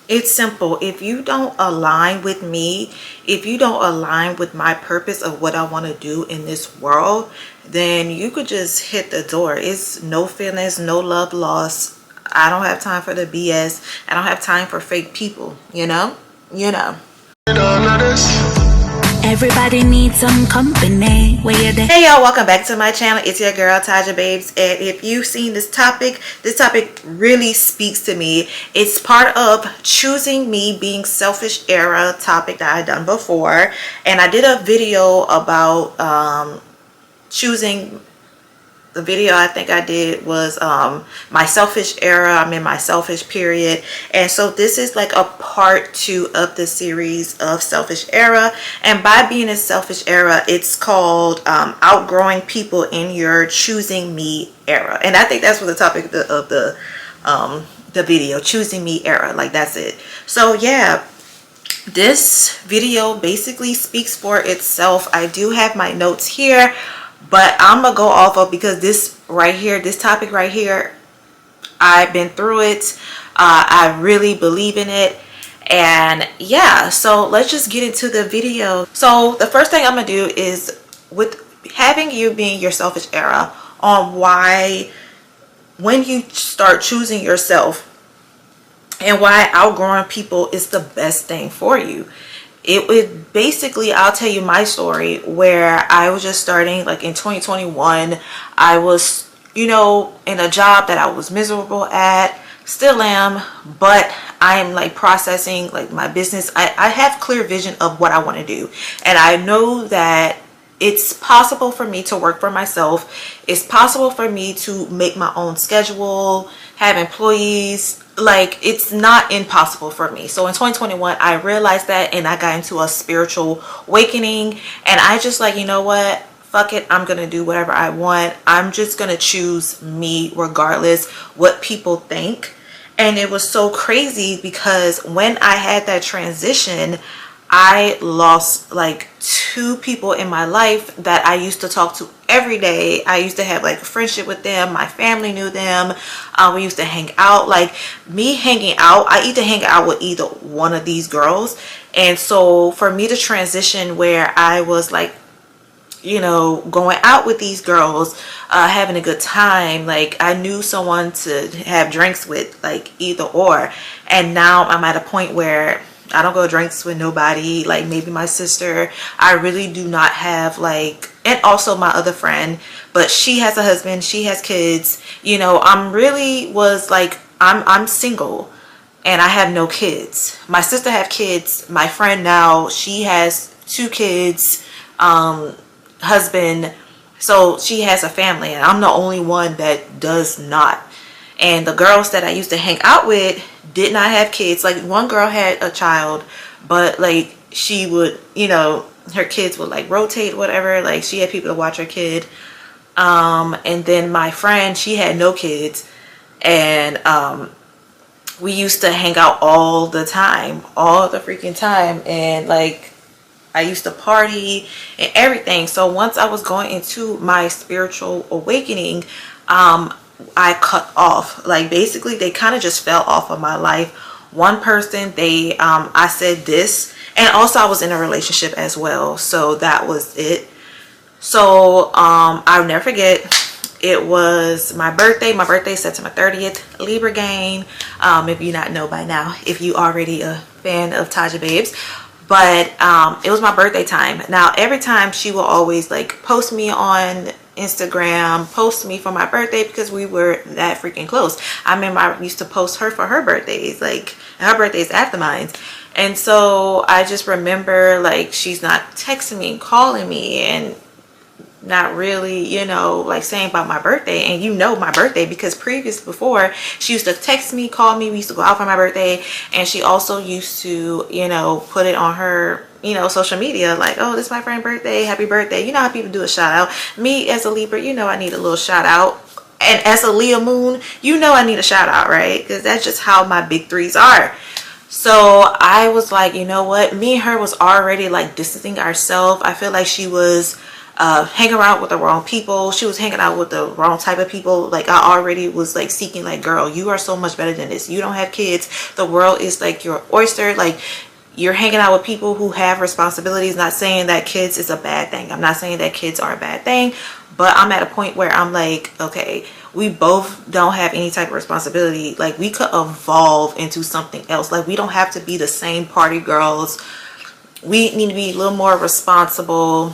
It's simple. If you don't align with me, if you don't align with my purpose of what I want to do in this world, then you could just hit the door. It's no feelings, no love lost. I don't have time for the BS. I don't have time for fake people, you know? You know. Everybody needs some company. Where you there? Hey y'all, welcome back to my channel. It's your girl Taijababes, and if you've seen this topic really speaks to me. It's part of choosing me being selfish era topic that I've done before, and I did a video about choosing. The video I think I did was my selfish era. I'm in my selfish period, and so this is like a part 2 of the series of selfish era. And by being a selfish era, it's called outgrowing people in your choosing me era. And I think that's what the topic of the video, choosing me era, like that's it. So yeah, this video basically speaks for itself. I do have my notes here, but I'm gonna go off of, because this right here, this topic right here, I've been through it. I really believe in it. And yeah, so let's just get into the video. So the first thing I'm gonna do is, with having you being your selfish era, on why, when you start choosing yourself and why outgrowing people is the best thing for you. It would basically, I'll tell you my story, where I was just starting like in 2021. I was, you know, in a job that I was miserable at, still am, but I am like processing like my business. I have clear vision of what I want to do, and I know that it's possible for me to work for myself. It's possible for me to make my own schedule, have employees. Like, it's not impossible for me. So in 2021, I realized that, and I got into a spiritual awakening, and I just like, you know what? Fuck it. I'm going to do whatever I want. I'm just going to choose me regardless what people think. And it was so crazy because when I had that transition, I lost like 2 people in my life that I used to talk to every day. I used to have like a friendship with them. My family knew them. We used to hang out. Like, me hanging out, I either hang out with either one of these girls. And so for me to transition where I was like, you know, going out with these girls, having a good time, like I knew someone to have drinks with, like either or. And now I'm at a point where I don't go drinks with nobody. Like maybe my sister. I really do not have like, and also my other friend, but she has a husband, she has kids. You know, I'm really was like, I'm single and I have no kids. My sister have kids. My friend now, she has 2 kids, husband. So she has a family, and I'm the only one that does not. And the girls that I used to hang out with did not have kids. Like, one girl had a child, but like she would, you know, her kids would like rotate, whatever. Like, she had people to watch her kid. And then my friend, she had no kids, and we used to hang out all the time, all the freaking time. And like, I used to party and everything. So once I was going into my spiritual awakening, I cut off. Like, basically they kind of just fell off of my life. One person, they I said this, and also I was in a relationship as well, so that was it. So I'll never forget, it was my birthday. My birthday is September 30th, Libra gang. If you not know by now, if you already a fan of Taijababesinc. But it was my birthday time. Now every time she will always like post me on Instagram, post me for my birthday, because we were that freaking close. I remember I used to post her for her birthdays, like her birthday's after mine. And so I just remember like she's not texting me and calling me, and not really, you know, like saying about my birthday. And you know my birthday, because before she used to text me, call me, we used to go out for my birthday. And she also used to, you know, put it on her, you know, social media, like, oh, this is my friend's birthday, happy birthday. You know how people do a shout out. Me as a Libra, you know I need a little shout out. And as a Leo moon, you know I need a shout out, right? Because that's just how my big 3s are. So I was like, you know what, me and her was already like distancing ourselves. I feel like she was hang around with the wrong people. She was hanging out with the wrong type of people. Like, I already was like seeking, like, girl, you are so much better than this. You don't have kids. The world is like your oyster. Like, you're hanging out with people who have responsibilities. Not saying that kids is a bad thing. I'm not saying that kids are a bad thing, but I'm at a point where I'm like, okay, we both don't have any type of responsibility. Like, we could evolve into something else. Like, we don't have to be the same party girls. We need to be a little more responsible.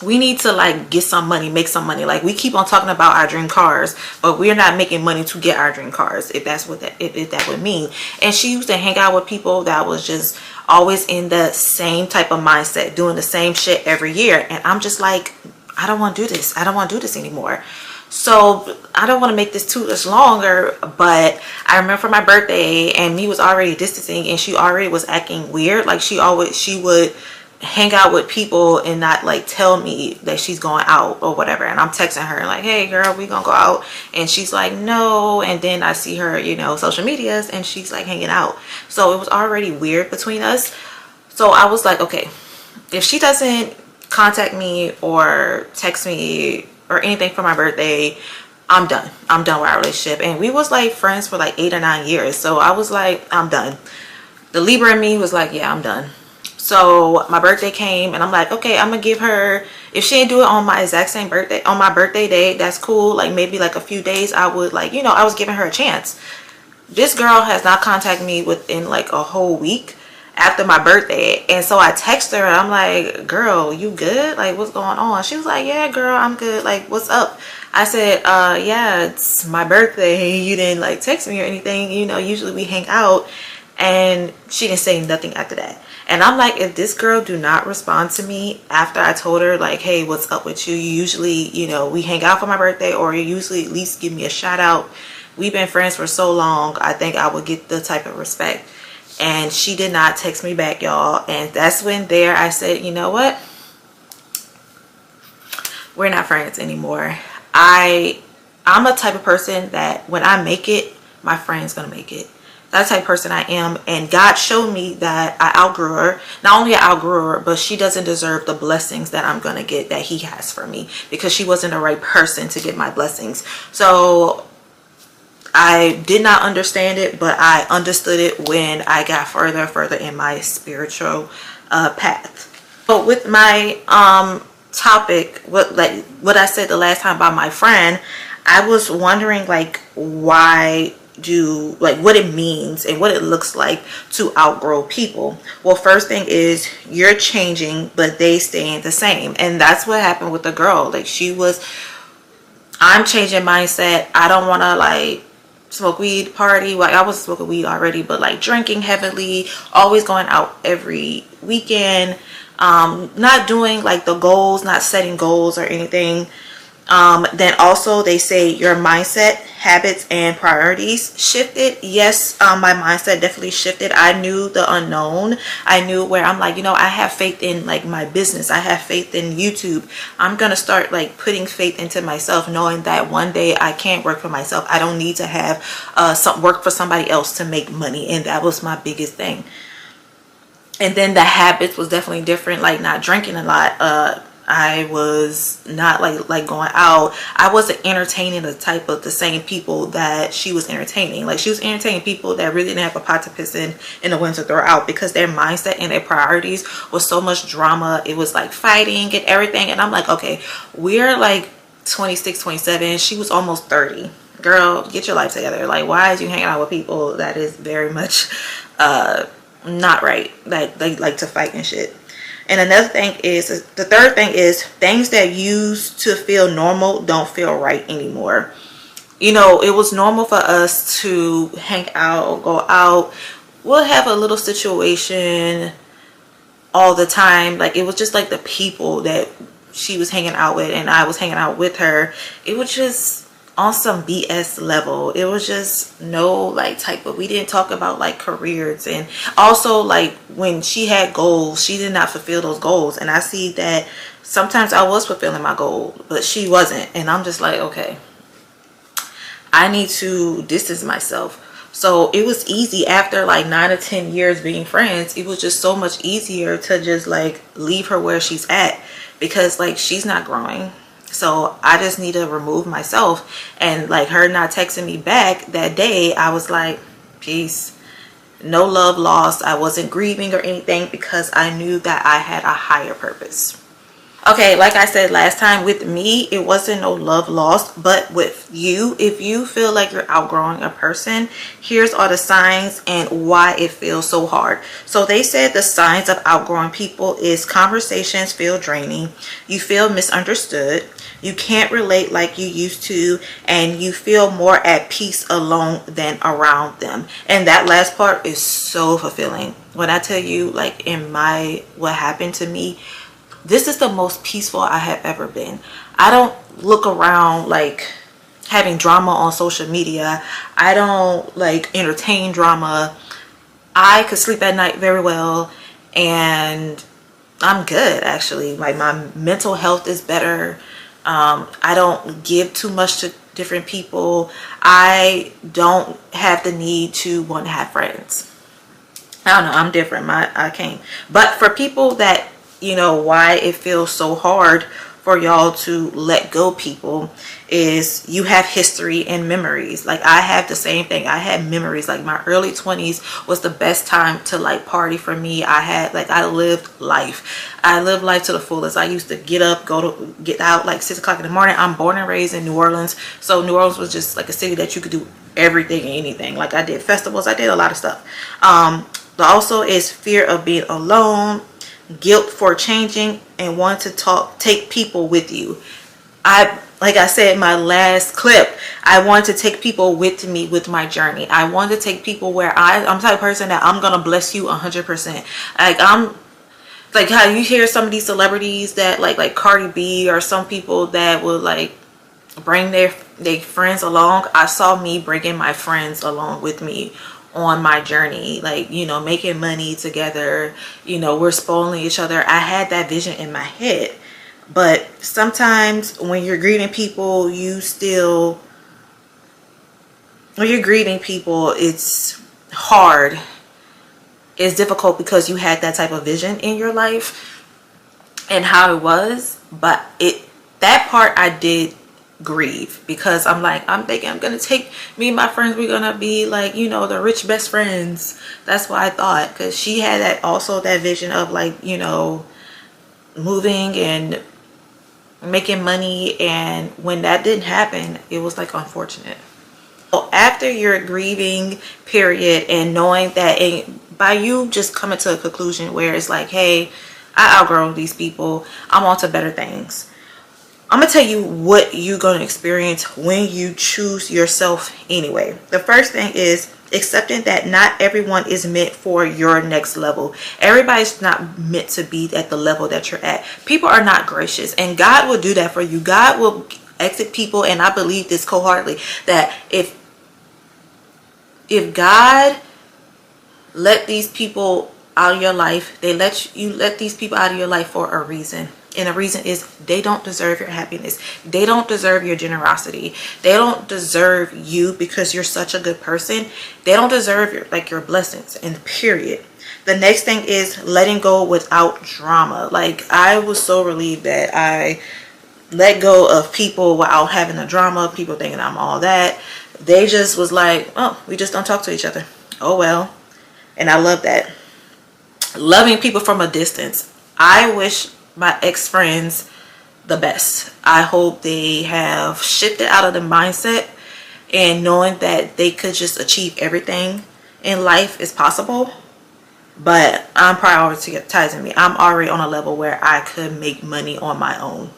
We need to like get some money, make some money. Like, we keep on talking about our dream cars, but we're not making money to get our dream cars, if that's what that, if that would mean. And she used to hang out with people that was just always in the same type of mindset, doing the same shit every year. And I'm just like, I don't want to do this. I don't want to do this anymore. So I don't want to make this too much longer, but I remember for my birthday, and me was already distancing, and she already was acting weird. Like, she would hang out with people and not like tell me that she's going out or whatever. And I'm texting her like, hey girl, we gonna go out? And she's like, no. And then I see her, you know, social medias, and she's like hanging out. So it was already weird between us. So I was like, okay, if she doesn't contact me or text me or anything for my birthday, I'm done. I'm done with our relationship. And we was like friends for like 8 or 9 years. So I was like, I'm done. The Libra in me was like, yeah, I'm done. So my birthday came, and I'm like, okay, I'm gonna give her, if she didn't do it on my exact same birthday, on my birthday day, that's cool. Like, maybe like a few days I would, like, you know, I was giving her a chance. This girl has not contacted me within like a whole week after my birthday. And so I text her, and I'm like, girl, you good? Like, what's going on? She was like, yeah girl, I'm good. Like, what's up? I said, yeah, it's my birthday. You didn't like text me or anything, you know, usually we hang out. And she didn't say nothing after that. And I'm like, if this girl do not respond to me after I told her like, hey, what's up with you? You usually, you know, we hang out for my birthday, or you usually at least give me a shout out. We've been friends for so long. I think I would get the type of respect. And she did not text me back, y'all. And that's when I said, you know what? We're not friends anymore. I'm a type of person that when I make it, my friend's gonna make it. That's the type of person I am. And God showed me that I outgrew her. Not only I outgrew her, but she doesn't deserve the blessings that I'm gonna get, that he has for me, because she wasn't the right person to get my blessings. So I did not understand it, but I understood it when I got further in my spiritual path. But with my topic, what I said the last time about my friend, I was wondering like what it means and what it looks like to outgrow people. Well, first thing is, you're changing but they staying the same. And that's what happened with the girl. Like, I'm changing mindset. I don't want to like smoke weed, party. Like, I was smoking weed already, but like drinking heavily, always going out every weekend, not doing like the goals, not setting goals or anything. Then also they say your mindset, habits, and priorities shifted. Yes, my mindset definitely shifted. I knew the unknown. I knew where I'm like, you know, I have faith in like my business. I have faith in YouTube. I'm gonna start like putting faith into myself, knowing that one day I can't work for myself. I don't need to have some work for somebody else to make money. And that was my biggest thing. And then the habits was definitely different, like not drinking a lot. I was not like going out. I wasn't entertaining the same people that she was entertaining. Like, she was entertaining people that really didn't have a pot to piss in the wind to throw out, because their mindset and their priorities was so much drama. It was like fighting and everything. And I'm like, okay, we're like 26, 27. She was almost 30. Girl, get your life together. Like, why is you hanging out with people that is very much not right? Like, they like to fight and shit. And another thing is, the third thing is, things that used to feel normal don't feel right anymore. You know, it was normal for us to hang out, go out. We'll have a little situation all the time. Like, it was just like the people that she was hanging out with and I was hanging out with her. It was just on some BS level. It was just no like type of, we didn't talk about like careers. And also, like, when she had goals, she did not fulfill those goals. And I see that sometimes I was fulfilling my goal, but she wasn't. And I'm just like, okay, I need to distance myself. So it was easy after like 9 or 10 years being friends. It was just so much easier to just like leave her where she's at. because like she's not growing. So I just need to remove myself. And like her not texting me back that day, I was like, peace. No love lost. I wasn't grieving or anything because I knew that I had a higher purpose. Okay, like I said last time, with me, it wasn't no love lost, but with you, if you feel like you're outgrowing a person, here's all the signs and why it feels so hard. So they said the signs of outgrowing people is conversations feel draining, you feel misunderstood, you can't relate like you used to, and you feel more at peace alone than around them. And that last part is so fulfilling. When I tell you, like in what happened to me, this is the most peaceful I have ever been. I don't look around like having drama on social media. I don't like entertain drama. I could sleep at night very well, and I'm good actually. Like my mental health is better. I don't give too much to different people. I don't have the need to want to have friends. I don't know, I'm different. I can't. But for people that, you know, why it feels so hard for y'all to let go people is you have history and memories. Like I have the same thing. I had memories. Like my early 20s was the best time to like party for me. I lived life. I lived life to the fullest. I used to get out like 6 o'clock in the morning. I'm born and raised in New Orleans. So New Orleans was just like a city that you could do everything and anything. Like I did festivals. I did a lot of stuff. But also is fear of being alone, guilt for changing, and want to take people with you. Like I said in my last clip, I want to take people with me with my journey. I want to take people where I'm the type of person that I'm gonna bless you 100%. Like I'm like how you hear some of these celebrities that like Cardi B, or some people that will like bring their friends along. I saw me bringing my friends along with me on my journey, like, you know, making money together, you know, we're spoiling each other. I had that vision in my head. But sometimes when you're greeting people, it's hard, it's difficult because you had that type of vision in your life and how it was. But that part I did grieve, because I'm thinking I'm gonna take me and my friends, we're gonna be like, you know, the rich best friends. That's what I thought, because she had that vision of like, you know, moving and making money. And when that didn't happen, it was like unfortunate. So after your grieving period and knowing that, and by you just coming to a conclusion where it's like, hey, I outgrow these people, I'm on to better things, I'm gonna tell you what you're gonna experience when you choose yourself anyway. The first thing is accepting that not everyone is meant for your next level. Everybody's not meant to be at the level that you're at. People are not gracious, and God will do that for you. God will exit people, and I believe this wholeheartedly, that if God let these people out of your life, you let these people out of your life for a reason. And the reason is they don't deserve your happiness. They don't deserve your generosity. They don't deserve you because you're such a good person. They don't deserve your blessings, and period. The next thing is letting go without drama. Like I was so relieved that I let go of people without having a drama, people thinking I'm all that. They just was like, oh, we just don't talk to each other. Oh well. And I love that. Loving people from a distance. I wish my ex-friends the best. I hope they have shifted out of the mindset and knowing that they could just achieve everything in life is possible. But I'm prioritizing me. I'm already on a level where I could make money on my own.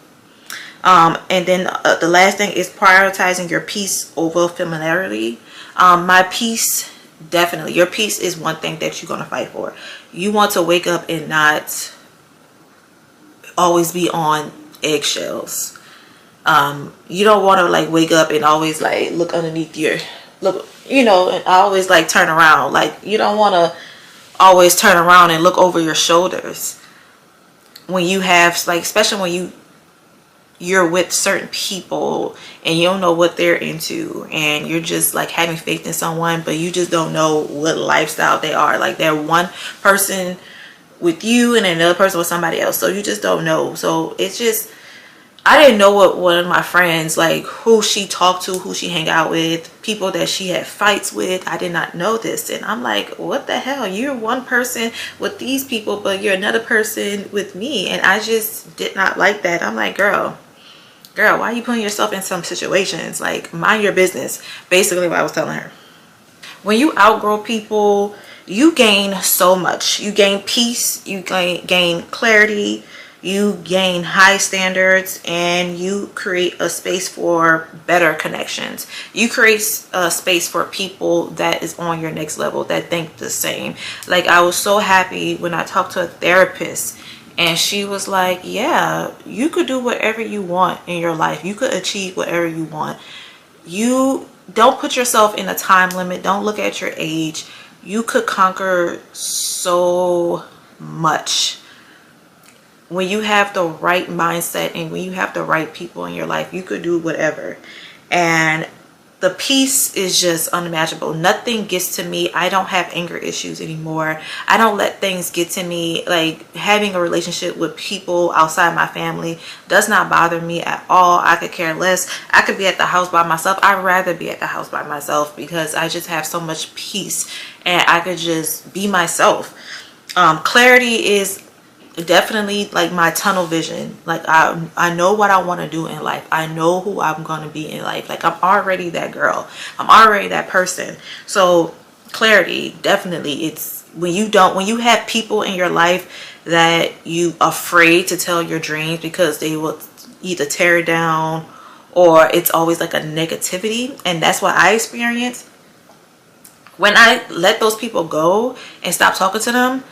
And then the last thing is prioritizing your peace over familiarity. My peace, definitely. Your peace is one thing that you're going to fight for. You want to wake up and not always be on eggshells. You don't want to like wake up and always like look underneath and always like turn around. Like you don't want to always turn around and look over your shoulders when you have, like, especially when you're with certain people and you don't know what they're into, and you're just like having faith in someone, but you just don't know what lifestyle they are. Like they're one person with you and another person with somebody else. So you just don't know. So it's just, I didn't know what one of my friends, like who she talked to, who she hang out with, people that she had fights with. I did not know this. And I'm like, what the hell? You're one person with these people, but you're another person with me. And I just did not like that. I'm like, girl, why are you putting yourself in some situations? Like, mind your business. Basically what I was telling her. When you outgrow people, you gain so much. You gain peace, you gain clarity, you gain high standards, and you create a space for better connections. You create a space for people that is on your next level, that think the same. Like, I was so happy when I talked to a therapist, and she was like, yeah, you could do whatever you want in your life. You could achieve whatever you want. You don't put yourself in a time limit. Don't look at your age. You could conquer so much. When you have the right mindset and when you have the right people in your life, you could do whatever. And the peace is just unimaginable. Nothing gets to me. I don't have anger issues anymore. I don't let things get to me. Like, having a relationship with people outside my family does not bother me at all. I could care less. I could be at the house by myself. I'd rather be at the house by myself because I just have so much peace and I could just be myself. Clarity is definitely like my tunnel vision. Like, I know what I want to do in life. I know who I'm going to be in life. Like, I'm already that girl. I'm already that person. So clarity, definitely. It's when you have people in your life that you afraid to tell your dreams because they will either tear it down or it's always like a negativity. And that's what I experience. When I let those people go and stop talking to them,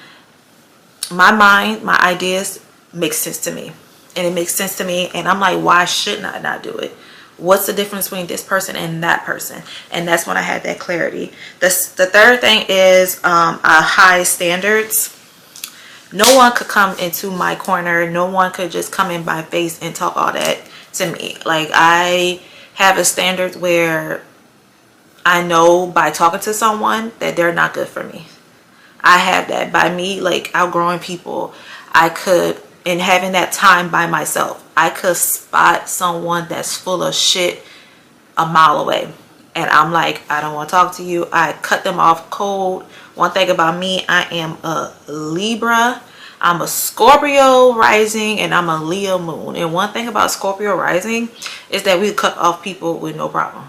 my mind, my ideas make sense to me. And it makes sense to me. And I'm like, why shouldn't I not do it? What's the difference between this person and that person? And that's when I had that clarity. The third thing is high standards. No one could come into my corner. No one could just come in my face and talk all that to me. Like, I have a standard where I know by talking to someone that they're not good for me. I have that by me, like outgrowing people. I could, and having that time by myself, I could spot someone that's full of shit a mile away. And I'm like, I don't want to talk to you. I cut them off cold. One thing about me, I am a Libra. I'm a Scorpio rising and I'm a Leo moon. And one thing about Scorpio rising is that we cut off people with no problem.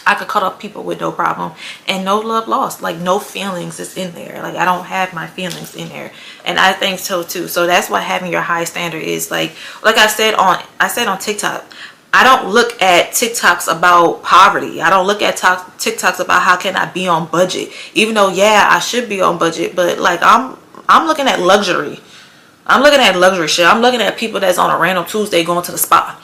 I could cut off people with no problem and no love lost. Like, no feelings is in there. Like, I don't have my feelings in there. And I think so too. So that's what having your high standard is. Like I said on TikTok, I don't look at TikToks about poverty. I don't look at TikToks about how can I be on budget. Even though, yeah, I should be on budget. But like, I'm looking at luxury. I'm looking at luxury shit. I'm looking at people that's on a random Tuesday going to the spa.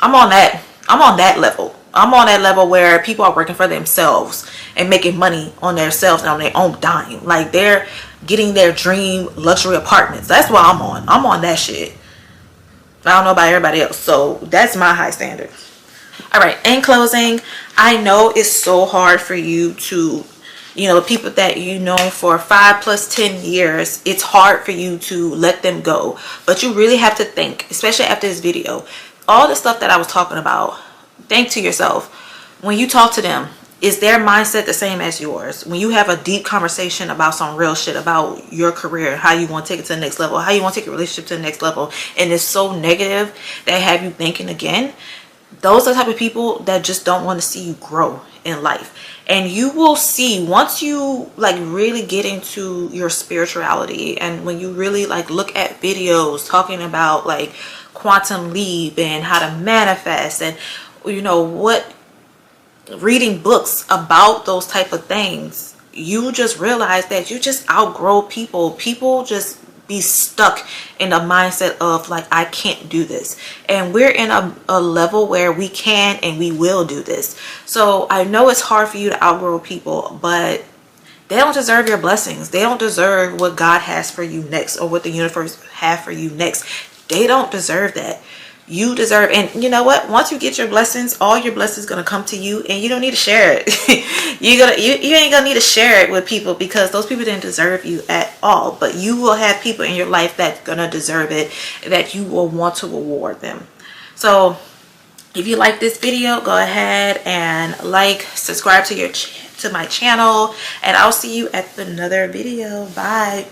I'm on that level. I'm on that level where people are working for themselves and making money on themselves and on their own dime. Like, they're getting their dream luxury apartments. That's what I'm on. I'm on that shit. I don't know about everybody else. So that's my high standard. All right. In closing, I know it's so hard for you to, people that you know for 5 plus 10 years, it's hard for you to let them go. But you really have to think, especially after this video, all the stuff that I was talking about. Think to yourself, when you talk to them, is their mindset the same as yours? When you have a deep conversation about some real shit about your career, how you want to take it to the next level, how you want to take your relationship to the next level, and it's so negative that have you thinking again, those are the type of people that just don't want to see you grow in life. And you will see, once you like really get into your spirituality, and when you really like look at videos talking about like quantum leap and how to manifest, and what, reading books about those type of things, you just realize that you just outgrow people. People just be stuck in a mindset of like, I can't do this. And we're in a level where we can and we will do this. So I know it's hard for you to outgrow people, but they don't deserve your blessings. They don't deserve what God has for you next, or what the universe has for you next. They don't deserve that. You deserve, and you know what, once you get your blessings, all your blessings gonna come to you, and you don't need to share it. You ain't gonna need to share it with people, because those people didn't deserve you at all. But you will have people in your life that's gonna deserve it, that you will want to reward them. So if you like this video, go ahead and like, subscribe to my channel, and I'll see you at another video. Bye.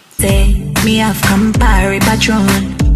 Say me have compare patron.